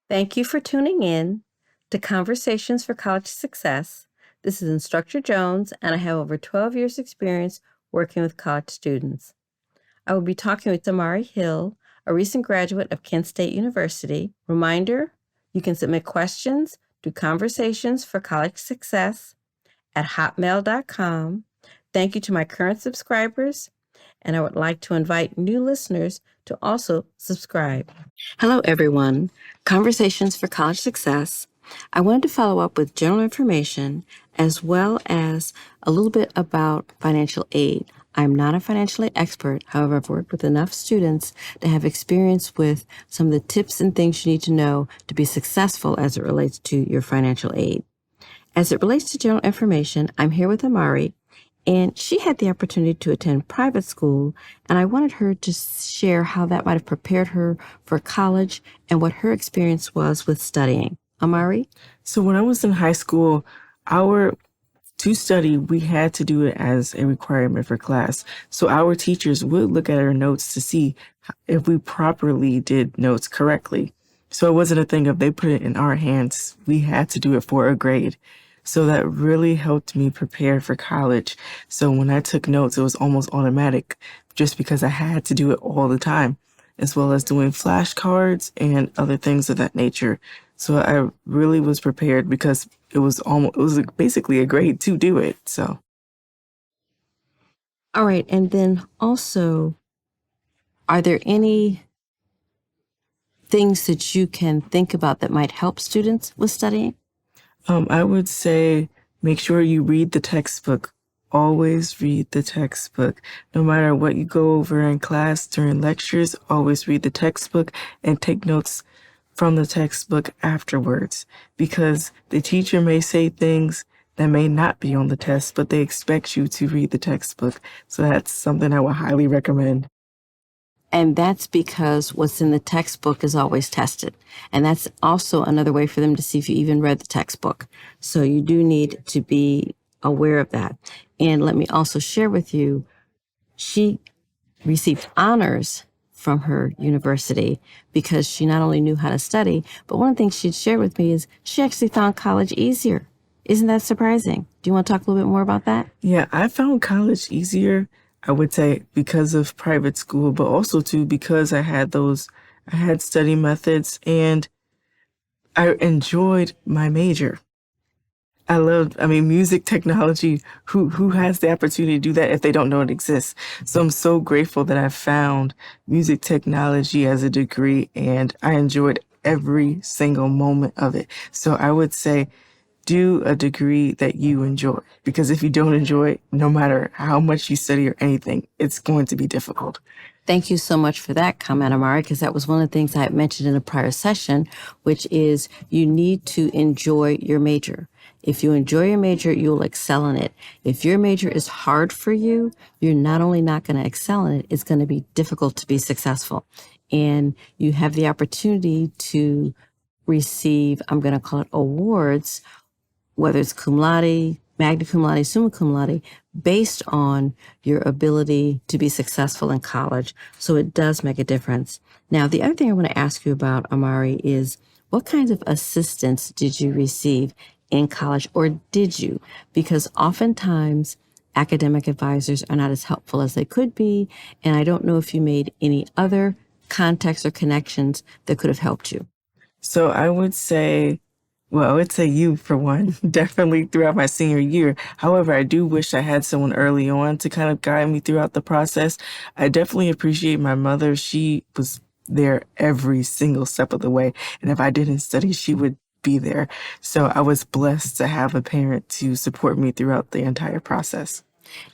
Thank you for tuning in to Conversations for College Success. This is Instructor Jones, and I have over 12 years' experience working with college students. I will be talking with Damari Hill, a recent graduate of Kent State University. Reminder, you can submit questions to Conversations for College Success at hotmail.com. Thank you to my current subscribers, and I would like to invite new listeners to also subscribe. Hello, everyone. Conversations for College Success. I wanted to follow up with general information as well as a little bit about financial aid. I'm not a financial aid expert. However, I've worked with enough students to have experience with some of the tips and things you need to know to be successful as it relates to your financial aid. As it relates to general information, I'm here with Amari, and she had the opportunity to attend private school, and I wanted her to share how that might have prepared her for college and what her experience was with studying. Amari? So when I was in high school, to study, we had to do it as a requirement for class. So our teachers would look at our notes to see if we properly did notes correctly. So it wasn't a thing of they put it in our hands. We had to do it for a grade. So that really helped me prepare for college. So when I took notes, it was almost automatic just because I had to do it all the time, as well as doing flashcards and other things of that nature. So I really was prepared because it was basically a grade to do it. So. All right. And then also, are there any things that you can think about that might help students with studying? I would say make sure you read the textbook. Always read the textbook. No matter what you go over in class during lectures, always read the textbook and take notes from the textbook afterwards, because the teacher may say things that may not be on the test, but they expect you to read the textbook. So that's something I would highly recommend. And that's because what's in the textbook is always tested. And that's also another way for them to see if you even read the textbook. So you do need to be aware of that. And let me also share with you, she received honors from her university because she not only knew how to study, but one of the things she'd shared with me is she actually found college easier. Isn't that surprising? Do you want to talk a little bit more about that? Yeah, I found college easier, I would say, because of private school, but also too because I had study methods and I enjoyed my major. Music technology, who has the opportunity to do that if they don't know it exists? So I'm so grateful that I found music technology as a degree, and I enjoyed every single moment of it. So I would say do a degree that you enjoy, because if you don't enjoy it, no matter how much you study or anything, it's going to be difficult. Thank you so much for that comment, Amari, because that was one of the things I had mentioned in a prior session, which is you need to enjoy your major. If you enjoy your major, you'll excel in it. If your major is hard for you, you're not only not going to excel in it, it's going to be difficult to be successful. And you have the opportunity to receive, I'm going to call it awards, whether it's cum laude, magna cum laude, summa cum laude, based on your ability to be successful in college. So it does make a difference. Now, the other thing I want to ask you about, Amari, is what kinds of assistance did you receive in college, or did you? Because oftentimes academic advisors are not as helpful as they could be, and I don't know if you made any other contacts or connections that could have helped you. So I would say you for one, definitely throughout my senior year. However, I do wish I had someone early on to kind of guide me throughout the process. I definitely appreciate my mother. She was there every single step of the way. And if I didn't study, she would be there. So I was blessed to have a parent to support me throughout the entire process.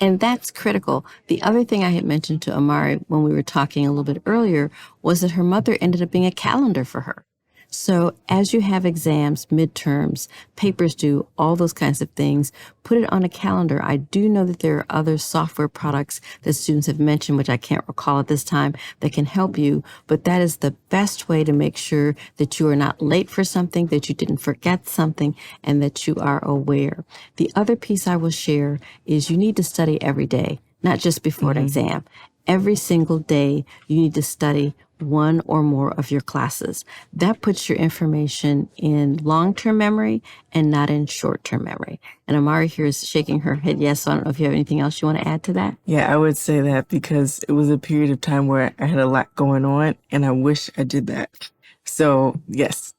And that's critical. The other thing I had mentioned to Amari when we were talking a little bit earlier was that her mother ended up being a calendar for her. So as you have exams, midterms, papers due, all those kinds of things, put it on a calendar. I do know that there are other software products that students have mentioned, which I can't recall at this time, that can help you. But that is the best way to make sure that you are not late for something, that you didn't forget something, and that you are aware. The other piece I will share is you need to study every day, not just before an exam. Every single day, you need to study one or more of your classes. That puts your information in long-term memory and not in short-term memory. And Amari here is shaking her head yes. I don't know if you have anything else you want to add to that. Yeah, I would say that because it was a period of time where I had a lot going on and I wish I did that. So, yes.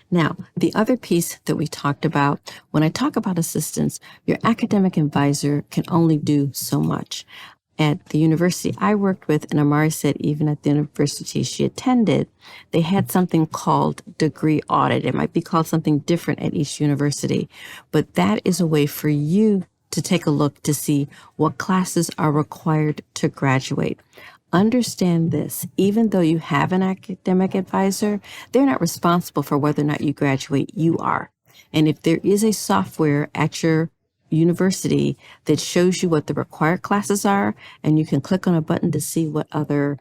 Now, the other piece that we talked about, when I talk about assistance, your academic advisor can only do so much. At the university I worked with, and Amari said even at the university she attended, they had something called degree audit. It might be called something different at each university, but that is a way for you to take a look to see what classes are required to graduate. Understand this, even though you have an academic advisor, they're not responsible for whether or not you graduate, you are. And if there is a software at your university that shows you what the required classes are, and you can click on a button to see what other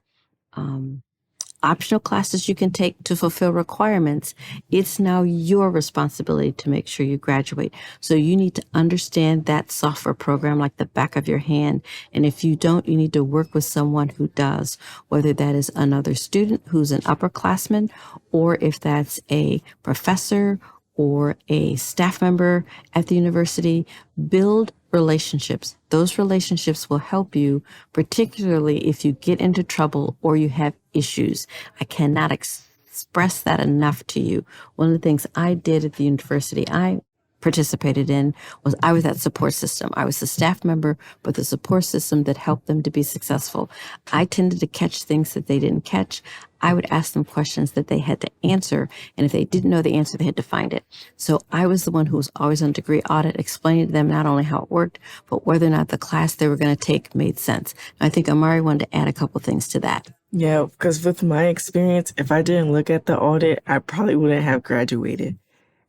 optional classes you can take to fulfill requirements, it's now your responsibility to make sure you graduate. So you need to understand that software program like the back of your hand. And if you don't, you need to work with someone who does, whether that is another student who's an upperclassman, or if that's a professor or a staff member at the university. Build relationships. Those relationships will help you, particularly if you get into trouble or you have issues. I cannot express that enough to you. One of the things I did at the university I participated in was I was that support system. I was the staff member, but the support system that helped them to be successful. I tended to catch things that they didn't catch. I would ask them questions that they had to answer. And if they didn't know the answer, they had to find it. So I was the one who was always on degree audit, explaining to them not only how it worked, but whether or not the class they were going to take made sense. And I think Amari wanted to add a couple things to that. Yeah, because with my experience, if I didn't look at the audit, I probably wouldn't have graduated.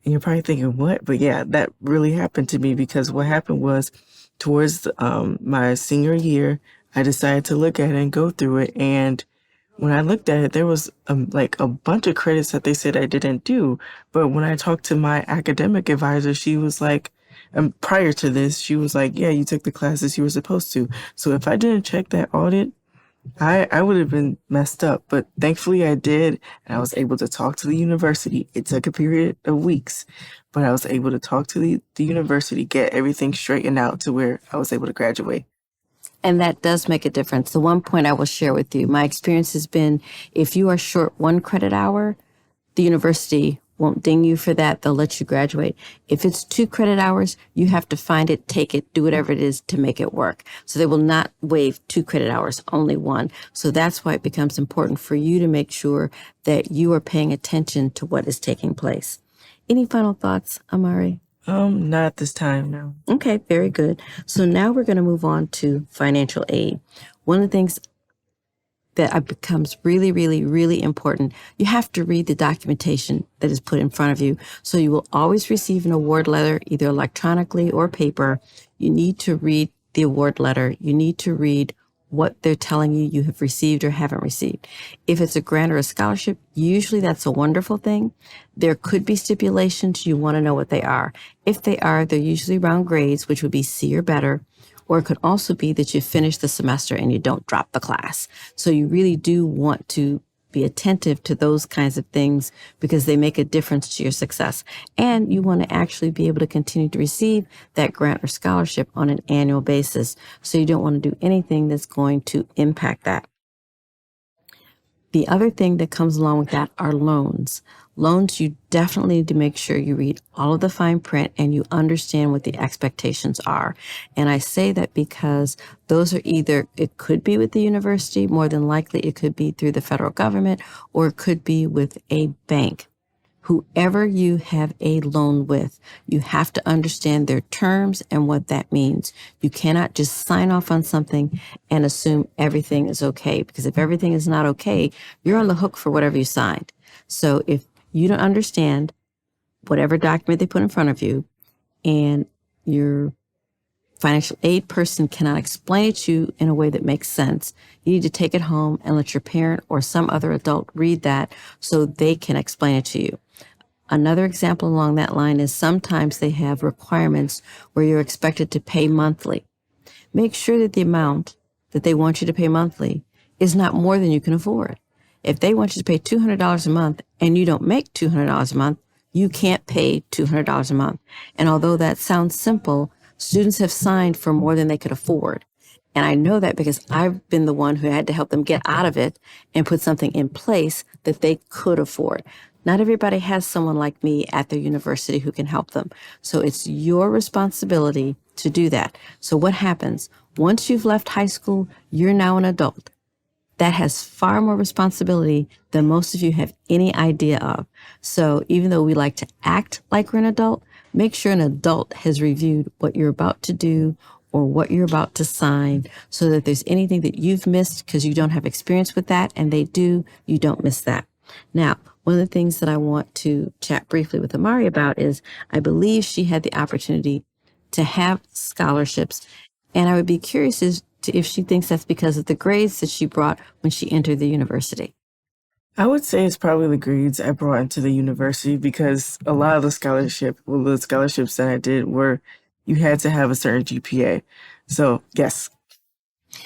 And you're probably thinking, what? But yeah, that really happened to me because what happened was towards my senior year, I decided to look at it and go through it. And when I looked at it, there was like a bunch of credits that they said I didn't do. But when I talked to my academic advisor, she was like, prior to this, she was like, yeah, you took the classes you were supposed to. So if I didn't check that audit, I would have been messed up, but thankfully I did, and I was able to talk to the university. It took a period of weeks, but I was able to talk to the university, get everything straightened out to where I was able to graduate. And that does make a difference. The one point I will share with you, my experience has been if you are short 1 credit hour, the university won't ding you for that. They'll let you graduate. If it's 2 credit hours, you have to find it, take it, do whatever it is to make it work. So they will not waive 2 credit hours, only 1. So that's why it becomes important for you to make sure that you are paying attention to what is taking place. Any final thoughts, Amari? Not at this time, no. Okay, very good. So now we're going to move on to financial aid. One of the things that becomes really, really, really important, you have to read the documentation that is put in front of you. So you will always receive an award letter, either electronically or paper. You need to read the award letter. You need to read what they're telling you you have received or haven't received. If it's a grant or a scholarship, usually that's a wonderful thing. There could be stipulations. You want to know what they are. If they are, they're usually round grades, which would be C or better. Or it could also be that you finish the semester and you don't drop the class. So you really do want to be attentive to those kinds of things because they make a difference to your success. And you want to actually be able to continue to receive that grant or scholarship on an annual basis. So you don't want to do anything that's going to impact that. The other thing that comes along with that are loans. Loans, you definitely need to make sure you read all of the fine print and you understand what the expectations are. And I say that because those are either, it could be with the university, more than likely it could be through the federal government, or it could be with a bank. Whoever you have a loan with, you have to understand their terms and what that means. You cannot just sign off on something and assume everything is okay, because if everything is not okay, you're on the hook for whatever you signed. So if you don't understand whatever document they put in front of you and your financial aid person cannot explain it to you in a way that makes sense, you need to take it home and let your parent or some other adult read that so they can explain it to you. Another example along that line is sometimes they have requirements where you're expected to pay monthly. Make sure that the amount that they want you to pay monthly is not more than you can afford. If they want you to pay $200 a month and you don't make $200 a month, you can't pay $200 a month. And although that sounds simple, students have signed for more than they could afford. And I know that because I've been the one who had to help them get out of it and put something in place that they could afford. Not everybody has someone like me at their university who can help them. So it's your responsibility to do that. So what happens? Once you've left high school, you're now an adult. That has far more responsibility than most of you have any idea of. So even though we like to act like we're an adult, make sure an adult has reviewed what you're about to do or what you're about to sign so that if there's anything that you've missed because you don't have experience with that and they do, you don't miss that. Now, one of the things that I want to chat briefly with Amari about is I believe she had the opportunity to have scholarships. And I would be curious as to if she thinks that's because of the grades that she brought when she entered the university. I would say it's probably the grades I brought into the university because a lot of the scholarships that I did were you had to have a certain GPA. So, yes.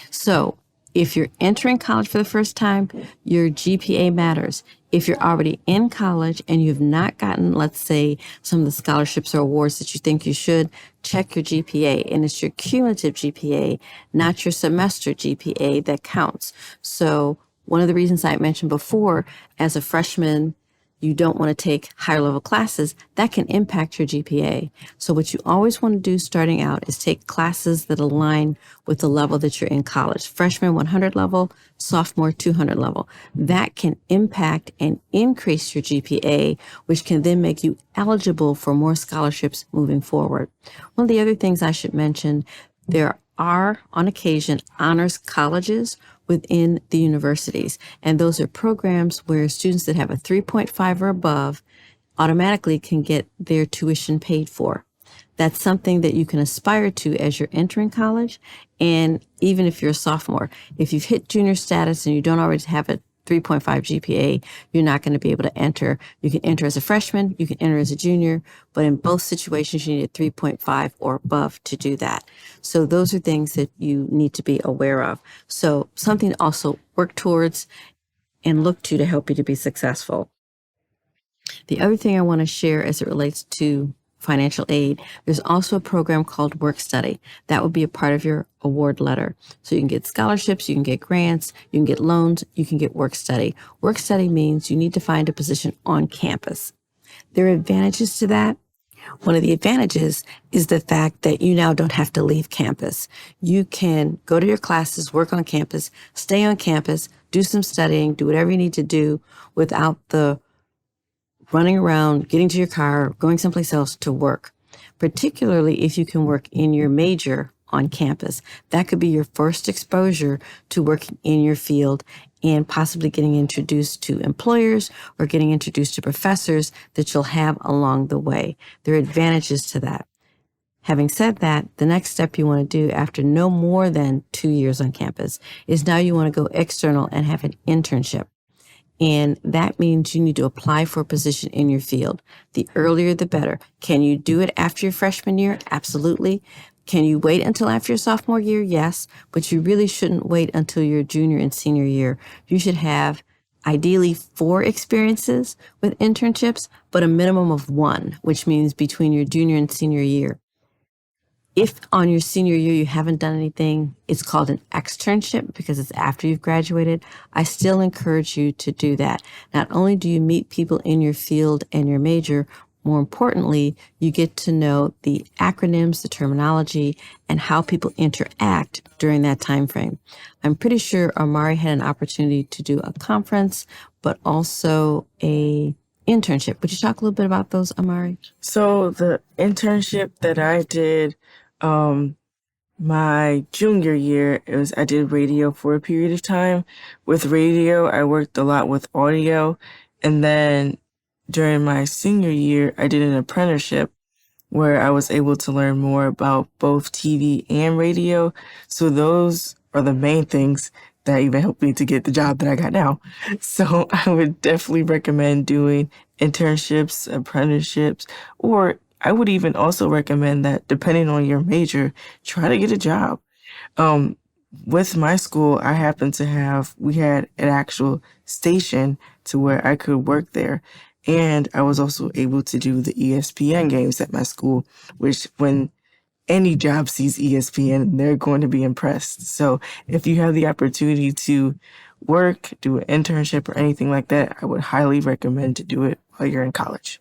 So if you're entering college for the first time, your GPA matters. If you're already in college and you've not gotten, let's say, some of the scholarships or awards that you think you should, check your GPA. And it's your cumulative GPA, not your semester GPA, that counts. So one of the reasons I mentioned before, as a freshman, you don't want to take higher level classes, that can impact your GPA. So what you always want to do starting out is take classes that align with the level that you're in college. Freshman 100 level, sophomore 200 level. That can impact and increase your GPA, which can then make you eligible for more scholarships moving forward. One of the other things I should mention, there are on occasion honors colleges within the universities. And those are programs where students that have a 3.5 or above automatically can get their tuition paid for. That's something that you can aspire to as you're entering college. And even if you're a sophomore, if you've hit junior status and you don't already have a 3.5 GPA, you're not going to be able to enter. You can enter as a freshman, you can enter as a junior, but in both situations, you need a 3.5 or above to do that. So those are things that you need to be aware of. So something to also work towards and look to help you to be successful. The other thing I want to share as it relates to financial aid, there's also a program called Work Study. That would be a part of your award letter. So you can get scholarships, you can get grants, you can get loans, you can get Work Study. Work Study means you need to find a position on campus. There are advantages to that. One of the advantages is the fact that you now don't have to leave campus. You can go to your classes, work on campus, stay on campus, do some studying, do whatever you need to do without the running around, getting to your car, going someplace else to work, particularly if you can work in your major on campus. That could be your first exposure to working in your field and possibly getting introduced to employers or getting introduced to professors that you'll have along the way. There are advantages to that. Having said that, the next step you want to do after no more than 2 years on campus is now you want to go external and have an internship. And that means you need to apply for a position in your field. The earlier, the better. Can you do it after your freshman year? Absolutely. Can you wait until after your sophomore year? Yes. But you really shouldn't wait until your junior and senior year. You should have ideally 4 experiences with internships, but a minimum of 1, which means between your junior and senior year. If on your senior year you haven't done anything, it's called an externship because it's after you've graduated. I still encourage you to do that. Not only do you meet people in your field and your major, more importantly, you get to know the acronyms, the terminology, and how people interact during that time frame. I'm pretty sure Amari had an opportunity to do a conference, but also a internship. Would you talk a little bit about those, Amari? So the internship that I did my junior year, I did radio for a period of time. With radio, I worked a lot with audio. And then during my senior year, I did an apprenticeship where I was able to learn more about both TV and radio. So those are the main things that even helped me to get the job that I got now. So I would definitely recommend doing internships, apprenticeships, or I would even also recommend that depending on your major, try to get a job. With my school, we had an actual station to where I could work there. And I was also able to do the ESPN games at my school, which when any job sees ESPN, they're going to be impressed. So if you have the opportunity to work, do an internship or anything like that, I would highly recommend to do it while you're in college.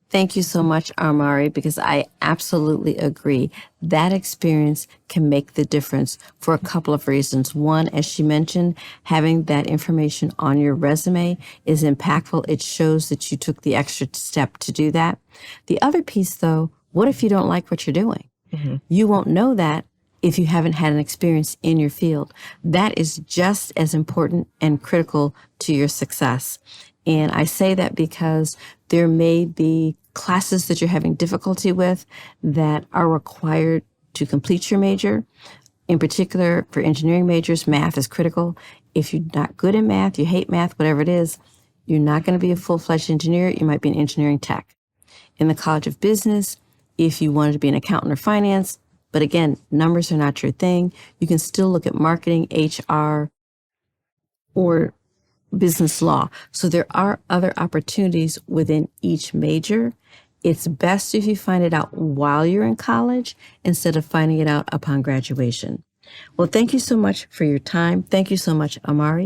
Thank you so much, Amari, because I absolutely agree. That experience can make the difference for a couple of reasons. One, as she mentioned, having that information on your resume is impactful. It shows that you took the extra step to do that. The other piece, though, what if you don't like what you're doing? You won't know that if you haven't had an experience in your field. That is just as important and critical to your success. And I say that because there may be classes that you're having difficulty with that are required to complete your major. In particular, for engineering majors, math is critical. If you're not good in math, you hate math, whatever it is, you're not going to be a full-fledged engineer. You might be an engineering tech. In the College of Business, if you wanted to be an accountant or finance, but again, numbers are not your thing, you can still look at marketing, HR, or business law. So there are other opportunities within each major. It's best if you find it out while you're in college instead of finding it out upon graduation. Well, thank you so much for your time. Thank you so much, Amari.